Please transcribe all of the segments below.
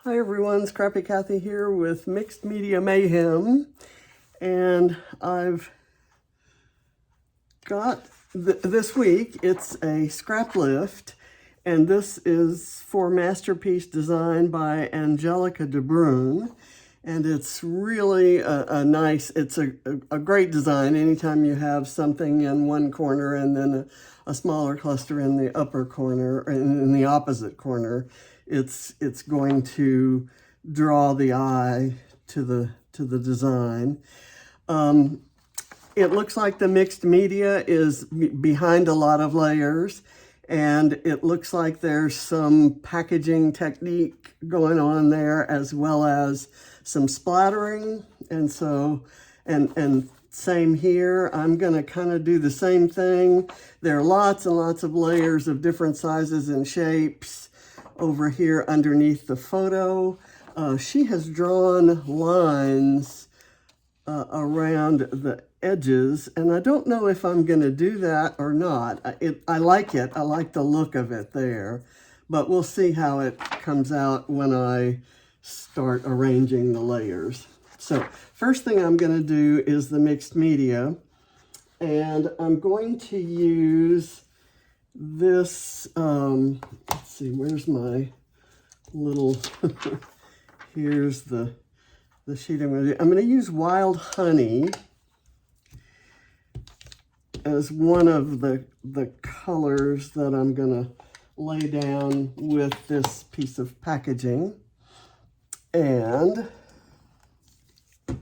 Hi everyone, Scrappy Kathy here with Mixed Media Mayhem, and I've got this week, it's a scrap lift, and this is for Masterpiece Design by Angelica de Brun, and it's really it's a great design anytime you have something in one corner and then a smaller cluster in the upper corner, in the opposite corner. It's going to draw the eye to the design. It looks like the mixed media is behind a lot of layers, and it looks like there's some packaging technique going on there, as well as some splattering. And so, and same here, I'm gonna kind of do the same thing. There are lots and lots of layers of different sizes and shapes over here underneath the photo. She has drawn lines around the edges, and I don't know if I'm going to do that or not. I like it. I like the look of it there, but we'll see how it comes out when I start arranging the layers. So first thing I'm going to do is the mixed media, and I'm going to use this, let's see, where's my little, here's the sheet I'm going to do. I'm going to use Wild Honey as one of the colors that I'm going to lay down with this piece of packaging. And then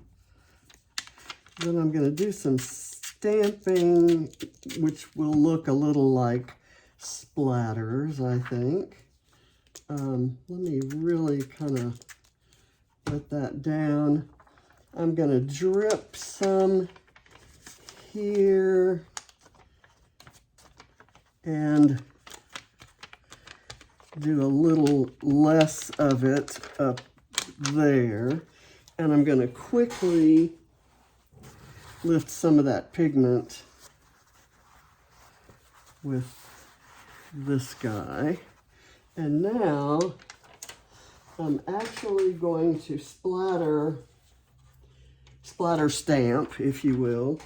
I'm going to do some stamping, which will look a little like splatters, I think. Let me really kind of let that down. I'm going to drip some here and do a little less of it up there. And I'm going to quickly lift some of that pigment with this guy. And now I'm actually going to splatter stamp, if you will,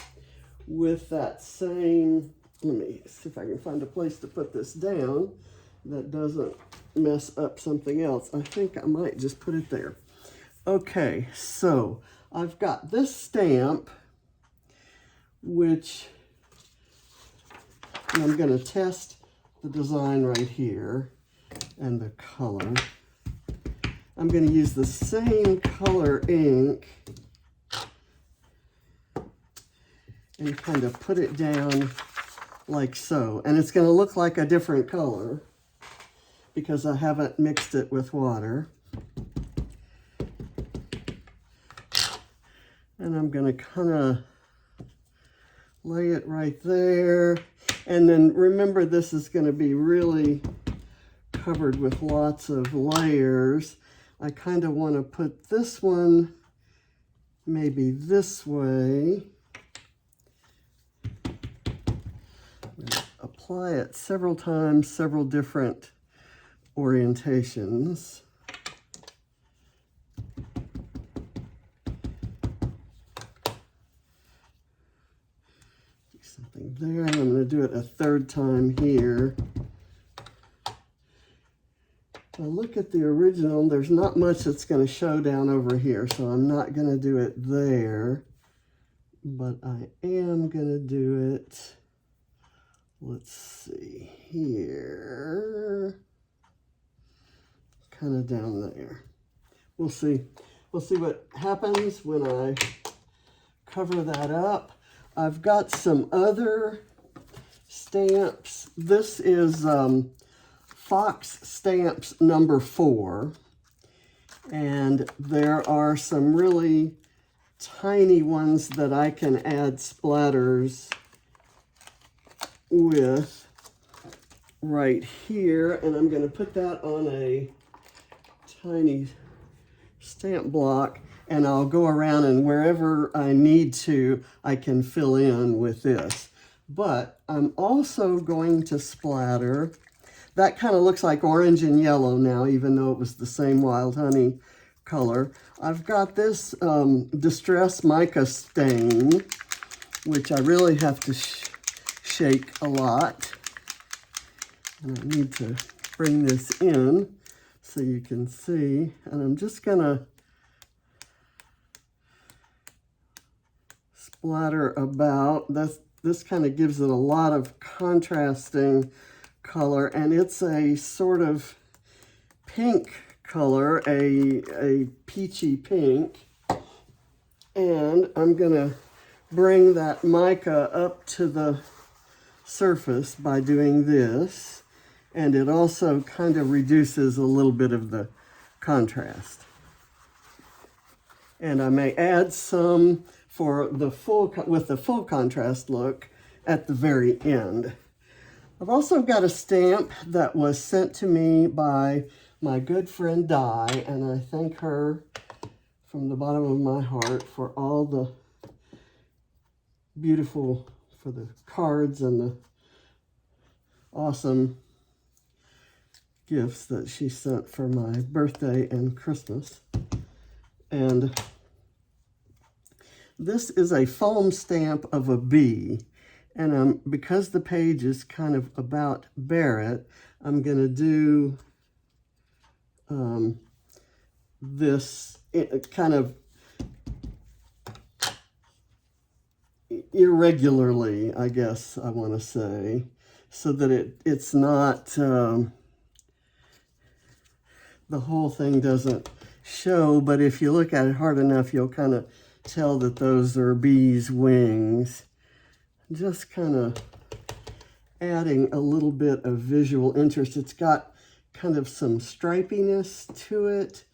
with that same, let me see if I can find a place to put this down that doesn't mess up something else. I think I might just put it there. Okay, so I've got this stamp, which I'm going to test the design right here and the color. I'm going to use the same color ink and kind of put it down like so. And it's going to look like a different color because I haven't mixed it with water. And I'm going to kind of lay it right there. And then remember, this is going to be really covered with lots of layers. I kind of want to put this one maybe this way. Apply it several times, several different orientations. Something there, and I'm going to do it a third time here. Now look at the original, there's not much that's going to show down over here, so I'm not going to do it there, but I am going to do it, let's see, here, kind of down there. We'll see what happens when I cover that up. I've got some other stamps. This is Fox Stamps number 4. And there are some really tiny ones that I can add splatters with right here. And I'm going to put that on a tiny stamp block. And I'll go around, and wherever I need to, I can fill in with this. But I'm also going to splatter that kind of looks like orange and yellow now, even though it was the same wild honey color. I've got this Distress Mica stain, which I really have to shake a lot. And I need to bring this in so you can see. And I'm just gonna splatter about. This kind of gives it a lot of contrasting color, and it's a sort of pink color, a peachy pink. And I'm gonna bring that mica up to the surface by doing this, and it also kind of reduces a little bit of the contrast. And I may add some for the with the full contrast look at the very end. I've also got a stamp that was sent to me by my good friend Di, and I thank her from the bottom of my heart for all the beautiful, for the cards and the awesome gifts that she sent for my birthday and Christmas. And this is a foam stamp of a bee. And because the page is kind of about Barrett, I'm going to do this kind of irregularly, I guess I want to say, so that it's not, the whole thing doesn't show, but if you look at it hard enough, you'll kind of tell that those are bees' wings. Just kind of adding a little bit of visual interest. It's got kind of some stripiness to it,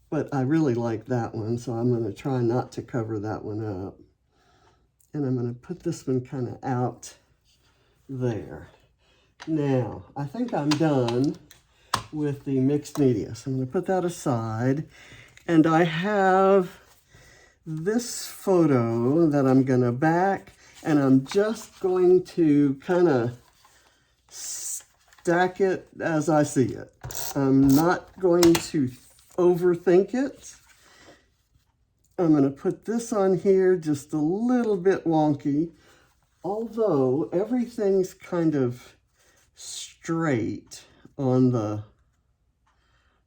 but I really like that one, so I'm going to try not to cover that one up. And I'm going to put this one kind of out there. Now, I think I'm done with the mixed media, so I'm going to put that aside. And I have this photo that I'm going to back, and I'm just going to kind of stack it as I see it. I'm not going to overthink it. I'm going to put this on here just a little bit wonky, although everything's kind of straight on the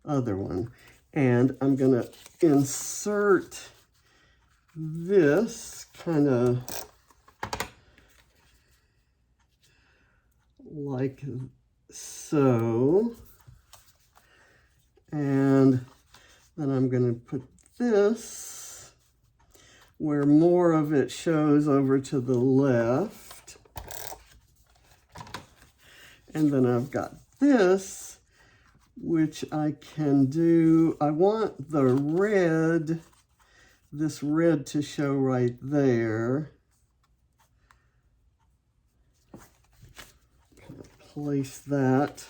other one. And I'm going to insert this kind of like so. And then I'm going to put this where more of it shows over to the left. And then I've got this, which I can do. I want the red, this red to show right there. Place that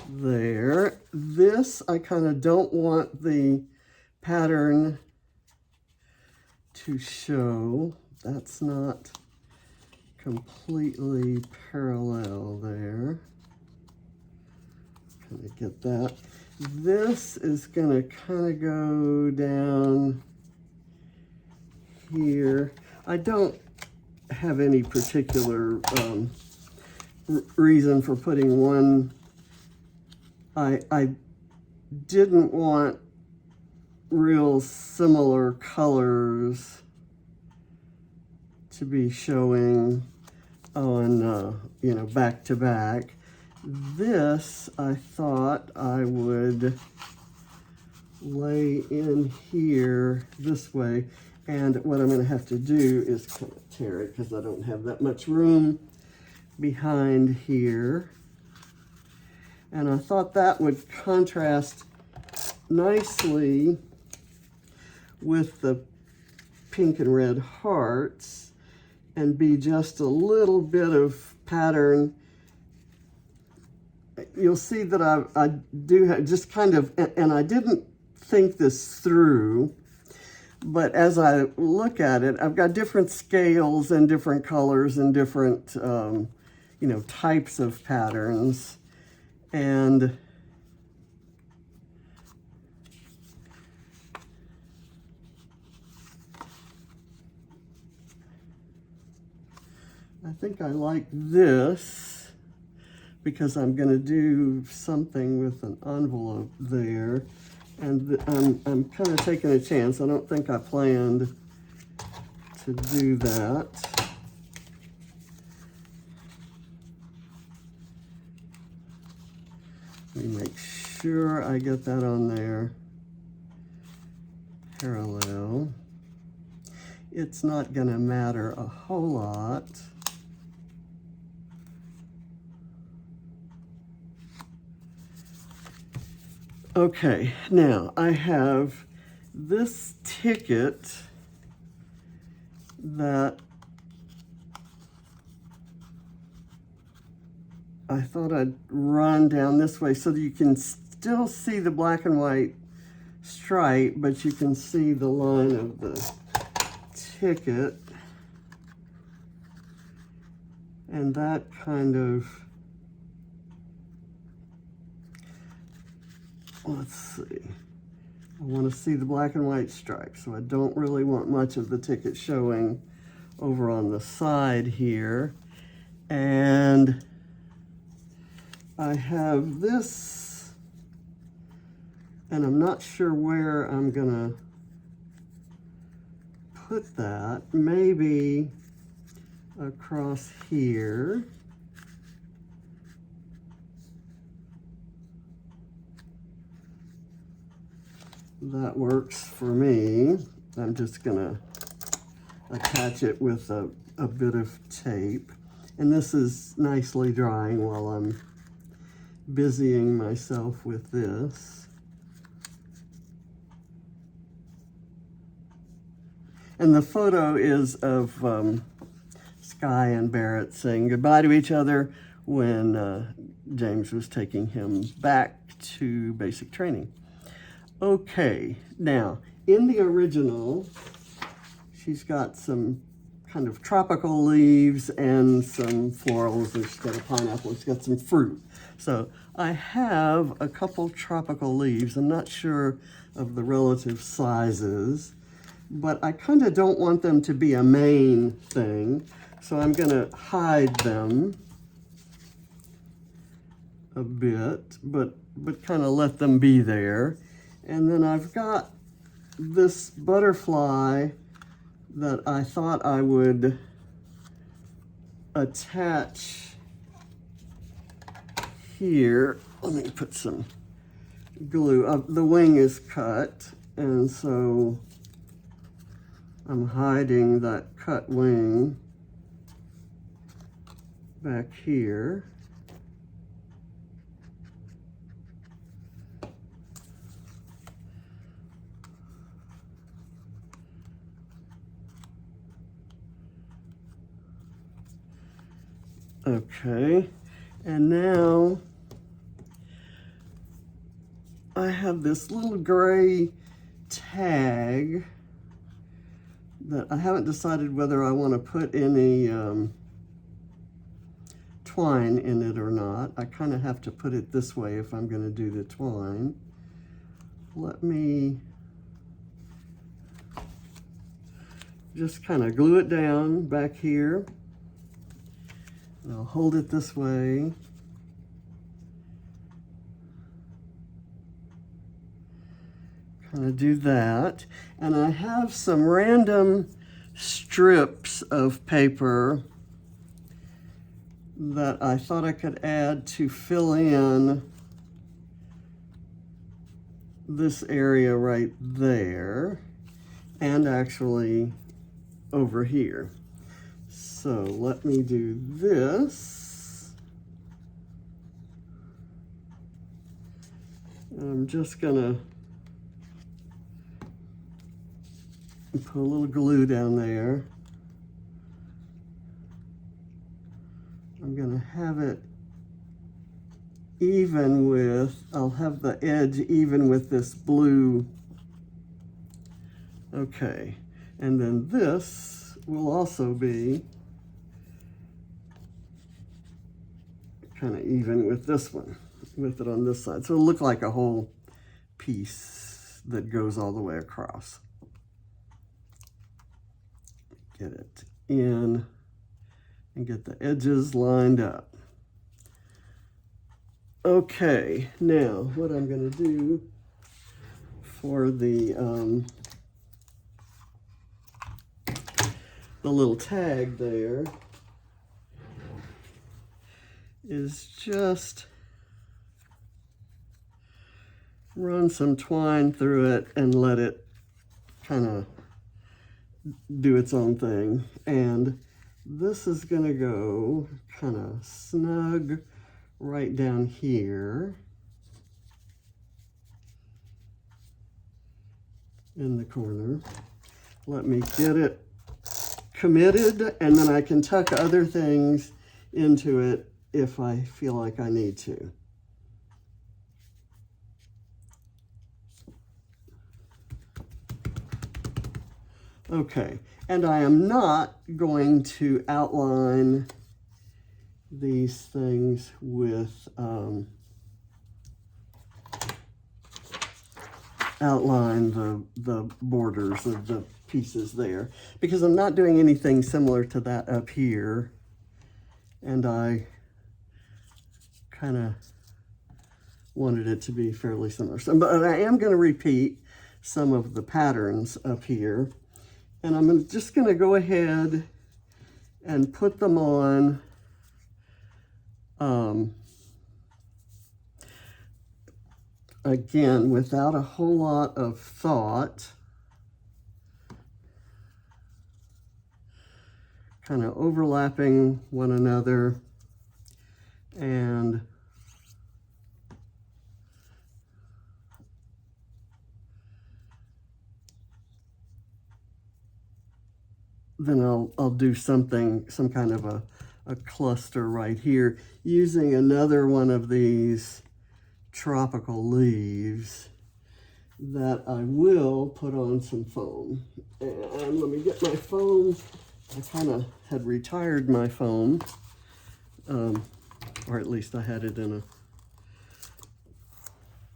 there. This, I kind of don't want the pattern to show. That's not completely parallel there. Kind of get that. This is going to kind of go down here. I don't have any particular reason for putting one. I didn't want real similar colors to be showing on, you know, back to back. This, I thought I would lay in here this way. And what I'm going to have to do is kind of tear it because I don't have that much room behind here. And I thought that would contrast nicely with the pink and red hearts and be just a little bit of pattern. You'll see that I do have just kind of, and I didn't think this through, but as I look at it, I've got different scales and different colors and different you know, types of patterns. And I think I like this because I'm going to do something with an envelope there. And I'm kind of taking a chance. I don't think I planned to do that. Let me make sure I get that on there parallel. It's not going to matter a whole lot. Okay, now I have this ticket that I thought I'd run down this way so that you can still see the black and white stripe, but you can see the line of the ticket. And that kind of, let's see, I want to see the black and white stripe, so I don't really want much of the ticket showing over on the side here. And I have this, and I'm not sure where I'm gonna put that. Maybe across here. That works for me. I'm just gonna attach it with a bit of tape. And this is nicely drying while I'm busying myself with this. And the photo is of Skye and Barrett saying goodbye to each other when James was taking him back to basic training. Okay, now in the original, she's got some kind of tropical leaves and some florals, and she's got a pineapple, she's got some fruit. So I have a couple tropical leaves. I'm not sure of the relative sizes, but I kind of don't want them to be a main thing. So I'm gonna hide them a bit, but kind of let them be there. And then I've got this butterfly that I thought I would attach here. Let me put some glue. The wing is cut, and so I'm hiding that cut wing back here. Okay, and now I have this little gray tag that I haven't decided whether I want to put any twine in it or not. I kind of have to put it this way if I'm going to do the twine. Let me just kind of glue it down back here. And I'll hold it this way. Kind of do that. And I have some random strips of paper that I thought I could add to fill in this area right there, and actually over here. So let me do this. I'm just gonna put a little glue down there. I'm gonna have it even with, I'll have the edge even with this blue. Okay, and then this will also be kind of even with this one, with it on this side. So it'll look like a whole piece that goes all the way across. Get it in and get the edges lined up. Okay, now what I'm going to do for the little tag there is just run some twine through it and let it kind of do its own thing. And this is going to go kind of snug right down here in the corner. Let me get it committed, and then I can tuck other things into it if I feel like I need to. Okay, and I am not going to outline these things with outline the borders of the pieces there, because I'm not doing anything similar to that up here, and I kind of wanted it to be fairly similar. So, but I am going to repeat some of the patterns up here, and I'm just going to go ahead and put them on again without a whole lot of thought, kind of overlapping one another, and then I'll do some kind of a cluster right here using another one of these tropical leaves that I will put on some foam. And let me get my foam. I kind of had retired my foam, or at least I had it in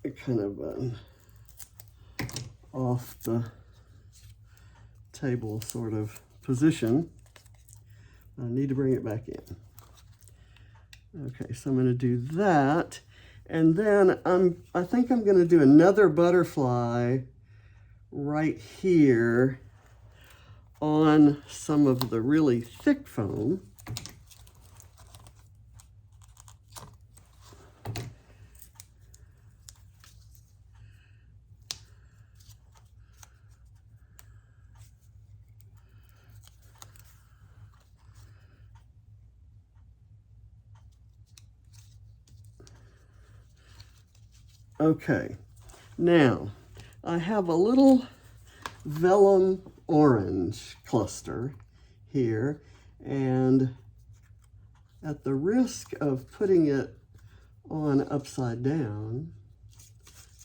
a kind of off the table sort of position. I need to bring it back in. Okay, so I'm going to do that, and then I think I'm going to do another butterfly right here on some of the really thick foam. Okay, now I have a little vellum orange cluster here, and at the risk of putting it on upside down,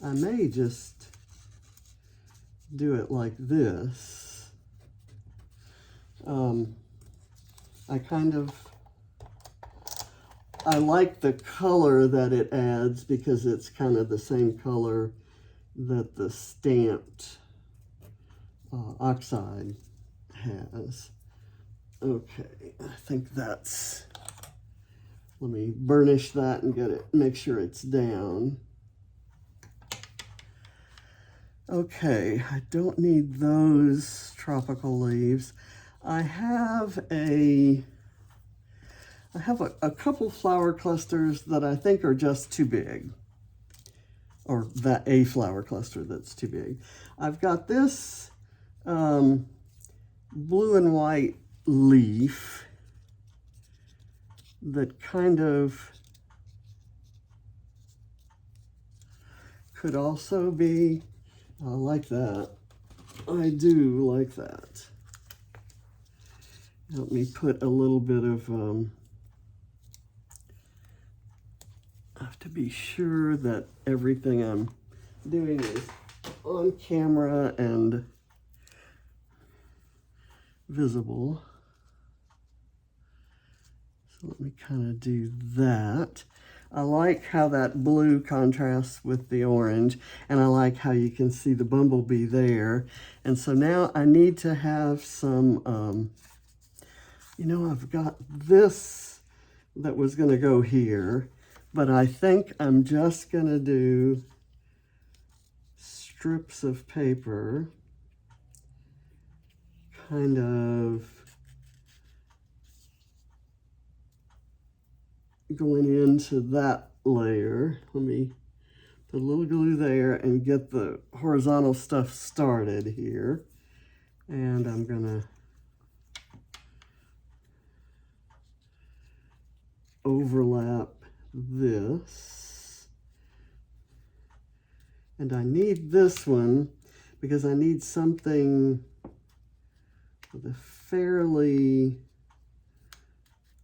I may just do it like this. I like the color that it adds because it's kind of the same color that the stamped oxide has. Okay, I think that's, let me burnish that and get it, make sure it's down. Okay, I don't need those tropical leaves. I have a couple flower clusters that I think are just too big, or that a flower cluster that's too big. I've got this blue and white leaf that kind of could also be, I like that. I do like that. Let me put a little bit of, I have to be sure that everything I'm doing is on camera and visible. So let me kind of do that. I like how that blue contrasts with the orange, and I like how you can see the bumblebee there. And so now I need to have some, you know, I've got this that was going to go here, but I think I'm just going to do strips of paper, kind of going into that layer. Let me put a little glue there and get the horizontal stuff started here. And I'm gonna overlap this. And I need this one because I need something with a fairly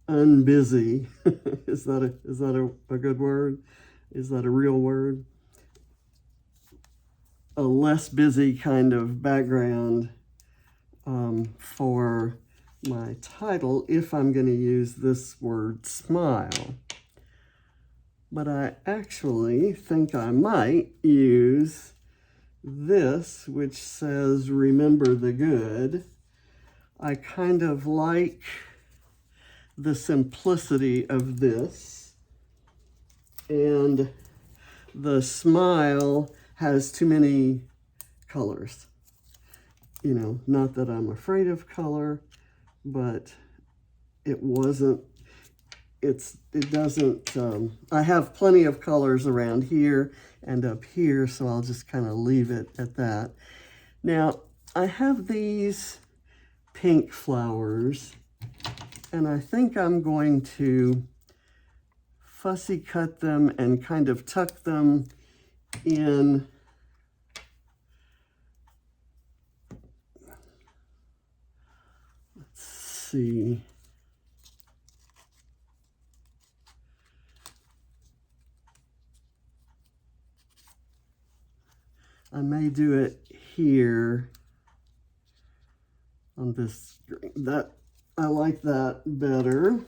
unbusy. Is that a good word? Is that a real word? A less busy kind of background for my title if I'm going to use this word smile. But I actually think I might use this, which says remember the good. I kind of like the simplicity of this, and the smile has too many colors. You know, not that I'm afraid of color, but it doesn't, I have plenty of colors around here and up here, so I'll just kind of leave it at that. Now, I have these pink flowers, and I think I'm going to fussy cut them and kind of tuck them in. Let's see. I may do it here on this green. I like that better.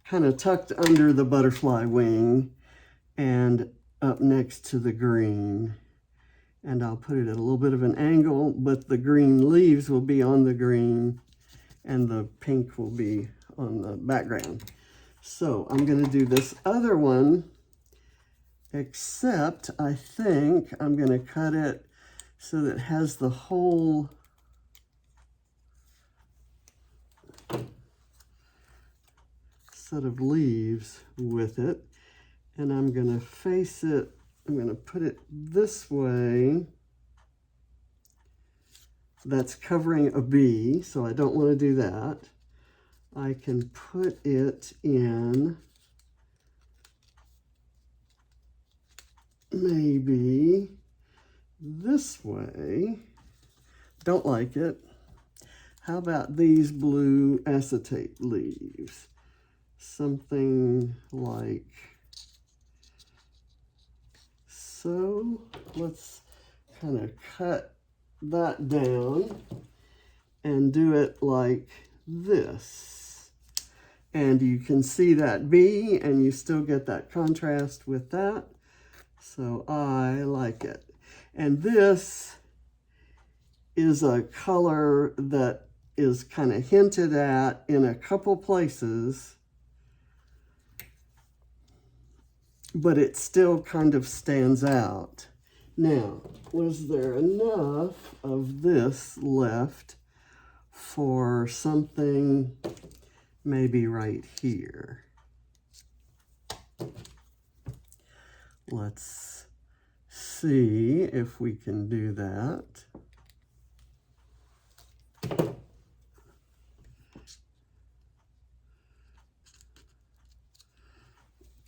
Kind of tucked under the butterfly wing and up next to the green. And I'll put it at a little bit of an angle, but the green leaves will be on the green and the pink will be on the background. So I'm going to do this other one, except I think I'm going to cut it so that it has the whole set of leaves with it, and I'm going to face it. I'm going to put it this way. That's covering a bee, so I don't want to do that. I can put it in maybe this way. Don't like it. How about these blue acetate leaves? Something like so. Let's kind of cut that down and do it like this. And you can see that bee, and you still get that contrast with that. So I like it. And this is a color that is kind of hinted at in a couple places, but it still kind of stands out. Now, was there enough of this left for something maybe right here? Let's see if we can do that.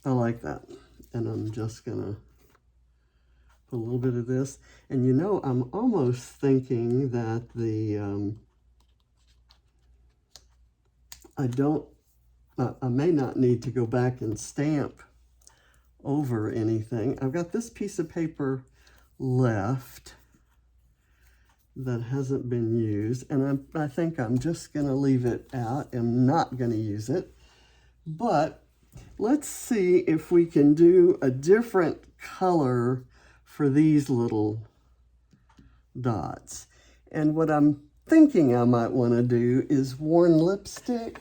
I like that. And I'm just gonna put a little bit of this. And you know, I'm almost thinking that I may not need to go back and stamp over anything. I've got this piece of paper left that hasn't been used, and I think I'm just going to leave it out. I'm not going to use it, but let's see if we can do a different color for these little dots. And what I'm thinking I might want to do is worn lipstick.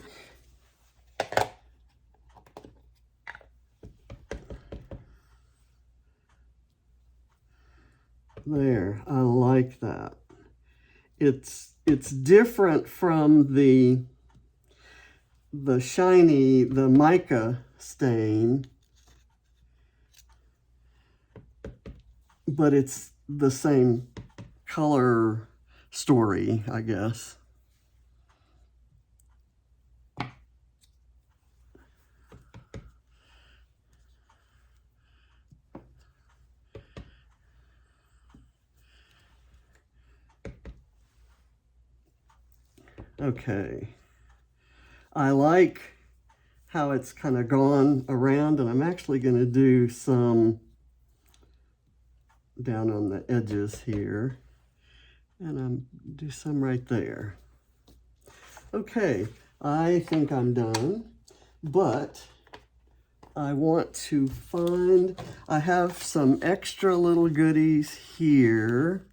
There, I like that. It's different from the shiny, the mica stain, but it's the same color story, I guess. Okay, I like how it's kind of gone around, and I'm actually going to do some down on the edges here, and I'm do some right there. Okay, I think I'm done, but I want to find, I have some extra little goodies here.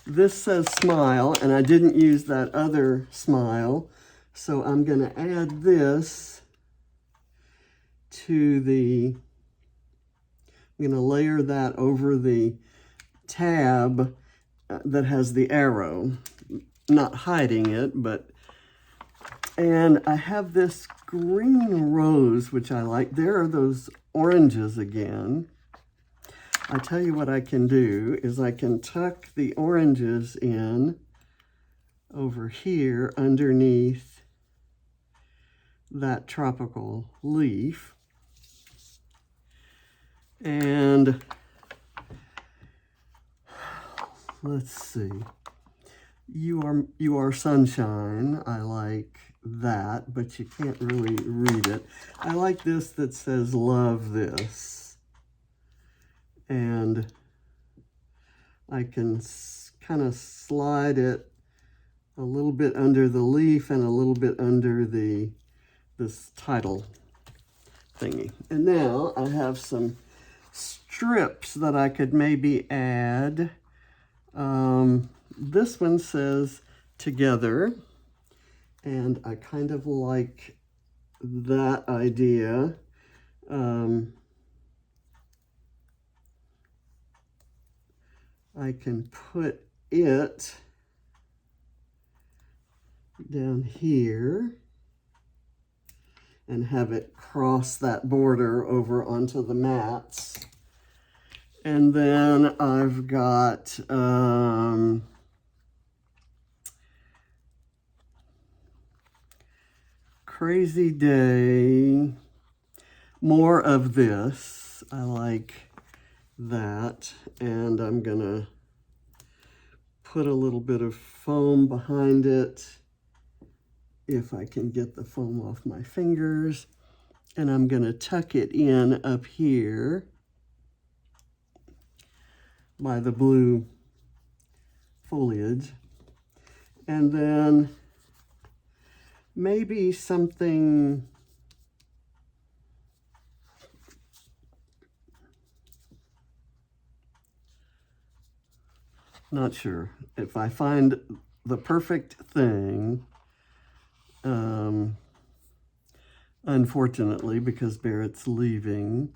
This says smile, and I didn't use that other smile, so I'm going to add this to the, I'm going to layer that over the tab that has the arrow, not hiding it, but, and I have this green rose, which I like. There are those oranges again. I tell you what I can do is I can tuck the oranges in over here underneath that tropical leaf. And let's see. You are sunshine. I like that, but you can't really read it. I like this that says love this. And I can kind of slide it a little bit under the leaf and a little bit under this title thingy. And now I have some strips that I could maybe add. This one says together, and I kind of like that idea. I can put it down here and have it cross that border over onto the mats. And then I've got Crazy Day, more of this. I like that, and I'm gonna put a little bit of foam behind it if I can get the foam off my fingers, and I'm gonna tuck it in up here by the blue foliage, and then maybe something not sure. If I find the perfect thing, unfortunately, because Barrett's leaving,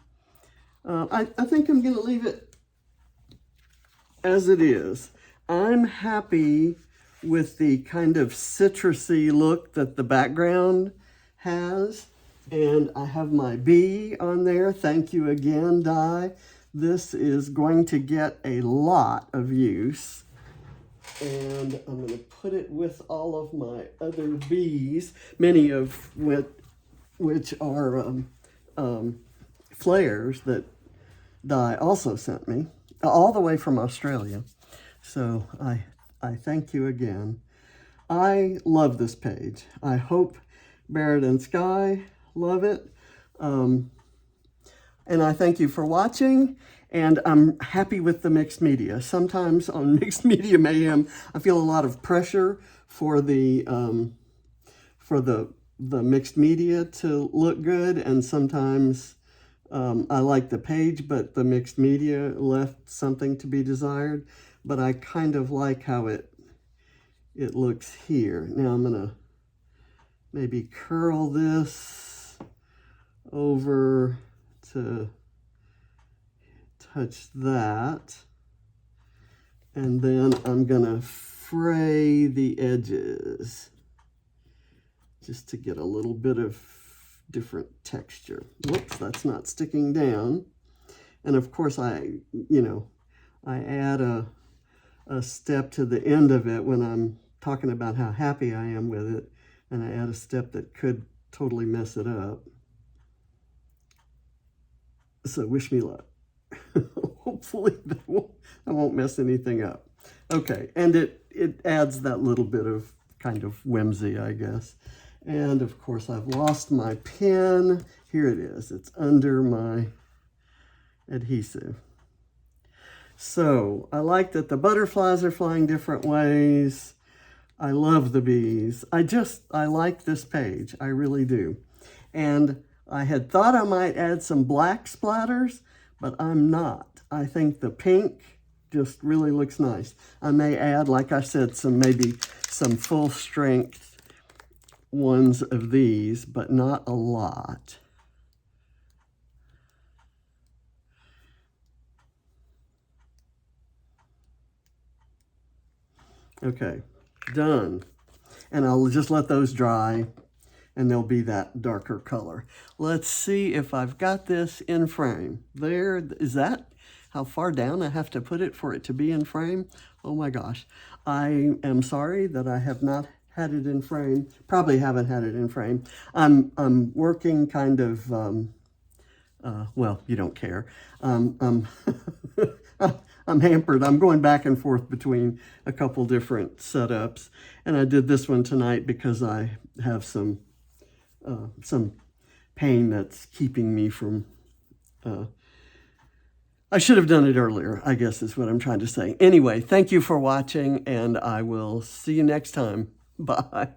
I think I'm going to leave it as it is. I'm happy with the kind of citrusy look that the background has. And I have my bee on there. Thank you again, Di. This is going to get a lot of use. And I'm going to put it with all of my other bees, many of which are flares that Di also sent me, all the way from Australia. So I thank you again. I love this page. I hope Barrett and Skye love it. And I thank you for watching, and I'm happy with the mixed media. Sometimes on Mixed Media Mayhem, I feel a lot of pressure for the mixed media to look good, and sometimes I like the page, but the mixed media left something to be desired. But I kind of like how it looks here. Now I'm gonna maybe curl this over to touch that. And then I'm gonna fray the edges just to get a little bit of different texture. Whoops, that's not sticking down. And of course I add a step to the end of it when I'm talking about how happy I am with it, and I add a step that could totally mess it up. So wish me luck. Hopefully I won't mess anything up. Okay, and it adds that little bit of kind of whimsy, I guess. And of course I've lost my pen. Here it is. It's under my adhesive. So I like that the butterflies are flying different ways. I love the bees. I like this page. I really do. And I had thought I might add some black splatters, but I'm not. I think the pink just really looks nice. I may add, like I said, maybe some full strength ones of these, but not a lot. Okay, done. And I'll just let those dry, and they'll be that darker color. Let's see if I've got this in frame. There, is that how far down I have to put it for it to be in frame? Oh my gosh. I am sorry that I have not had it in frame. Probably haven't had it in frame. I'm working kind of, well, you don't care. I'm hampered. I'm going back and forth between a couple different setups. And I did this one tonight because I have some pain that's keeping me from, I should have done it earlier, I guess is what I'm trying to say. Anyway, thank you for watching, and I will see you next time. Bye.